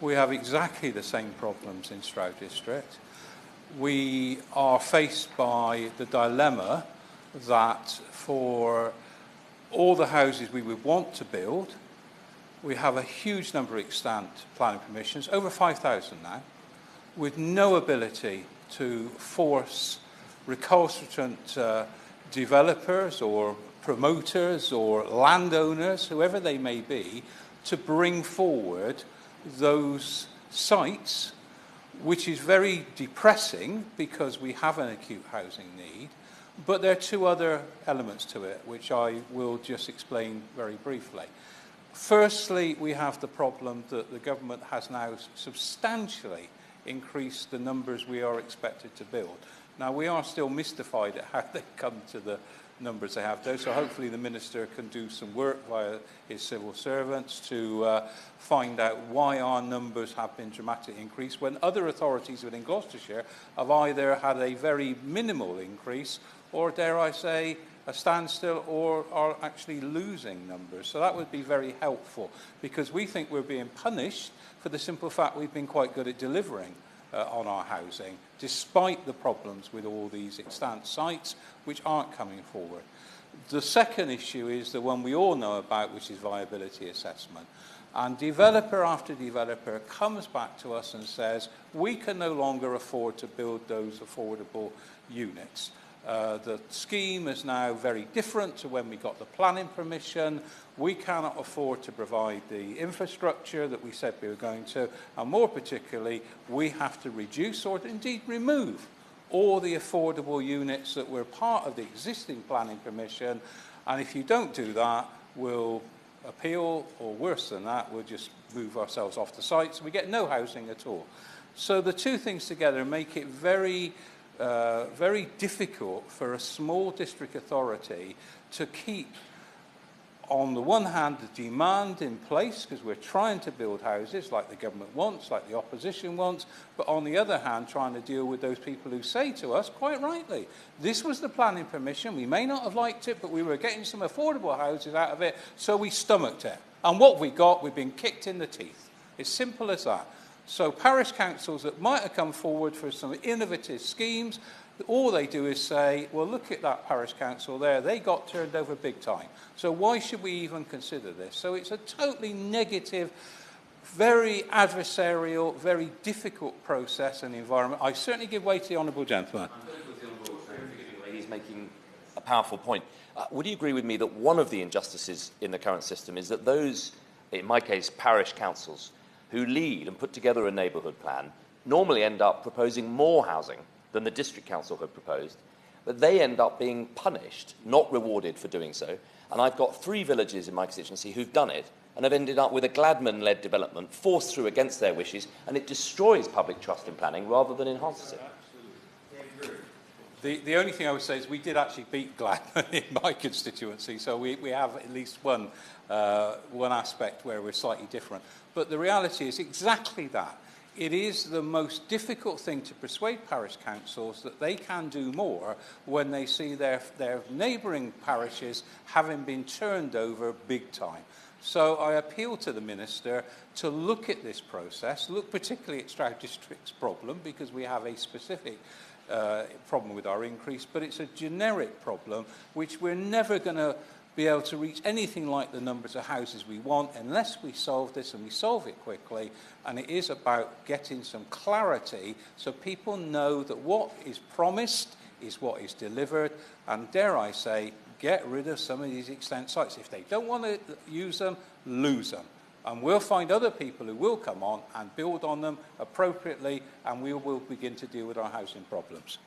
We have exactly the same problems in Stroud District. We are faced by the dilemma that for all the houses we would want to build, we have a huge number of extant planning permissions, over 5,000 now, with no ability to force recalcitrant developers or promoters or landowners, whoever they may be, to bring forward those sites, which is very depressing because we have an acute housing need. But there are two other elements to it, which I will just explain very briefly. Firstly, we have the problem that the government has now substantially increased the numbers we are expected to build. Now, we are still mystified at how they come to the numbers they have there, so hopefully the Minister can do some work via his civil servants to find out why our numbers have been dramatically increased when other authorities within Gloucestershire have either had a very minimal increase or, dare I say, a standstill or are actually losing numbers. So that would be very helpful because we think we're being punished for the simple fact we've been quite good at delivering on our housing, despite the problems with all these extant sites which aren't coming forward. The second issue is the one we all know about, which is viability assessment. And developer after developer comes back to us and says, we can no longer afford to build those affordable units. The scheme is now very different to when we got the planning permission. We cannot afford to provide the infrastructure that we said we were going to, and more particularly, we have to reduce or indeed remove all the affordable units that were part of the existing planning permission, and if you don't do that, we'll appeal, or worse than that, we'll just move ourselves off the site, so we get no housing at all. So the two things together make it very difficult for a small district authority to keep, on the one hand, the demand in place, because we're trying to build houses like the government wants, like the opposition wants, but on the other hand, trying to deal with those people who say to us, quite rightly, this was the planning permission, we may not have liked it, but we were getting some affordable houses out of it, so we stomached it. And what we got, we've been kicked in the teeth. It's simple as that. So parish councils that might have come forward for some innovative schemes, all they do is say, well, look at that parish council there, they got turned over big time. So why should we even consider this? So it's a totally negative, very adversarial, very difficult process and environment. I certainly give way to the honourable gentleman. He's making a powerful point. Would you agree with me that one of the injustices in the current system is that those, in my case, parish councils, who lead and put together a neighbourhood plan normally end up proposing more housing than the district council had proposed, but they end up being punished, not rewarded for doing so. And I've got 3 villages in my constituency who've done it and have ended up with a Gladman-led development forced through against their wishes, and it destroys public trust in planning rather than enhances it. The only thing I would say is we did actually beat Gladman in my constituency, so we have at least one aspect where we're slightly different. But the reality is exactly that. It is the most difficult thing to persuade parish councils that they can do more when they see their neighbouring parishes having been turned over big time. So I appeal to the Minister to look at this process, look particularly at Stroud District's problem, because we have a specific problem with our increase, but it's a generic problem which we're never going to be able to reach anything like the numbers of houses we want unless we solve this, and we solve it quickly. And it is about getting some clarity so people know that what is promised is what is delivered, and dare I say, get rid of some of these extant sites. If they don't want to use them, lose them. And we'll find other people who will come on and build on them appropriately, and we will begin to deal with our housing problems.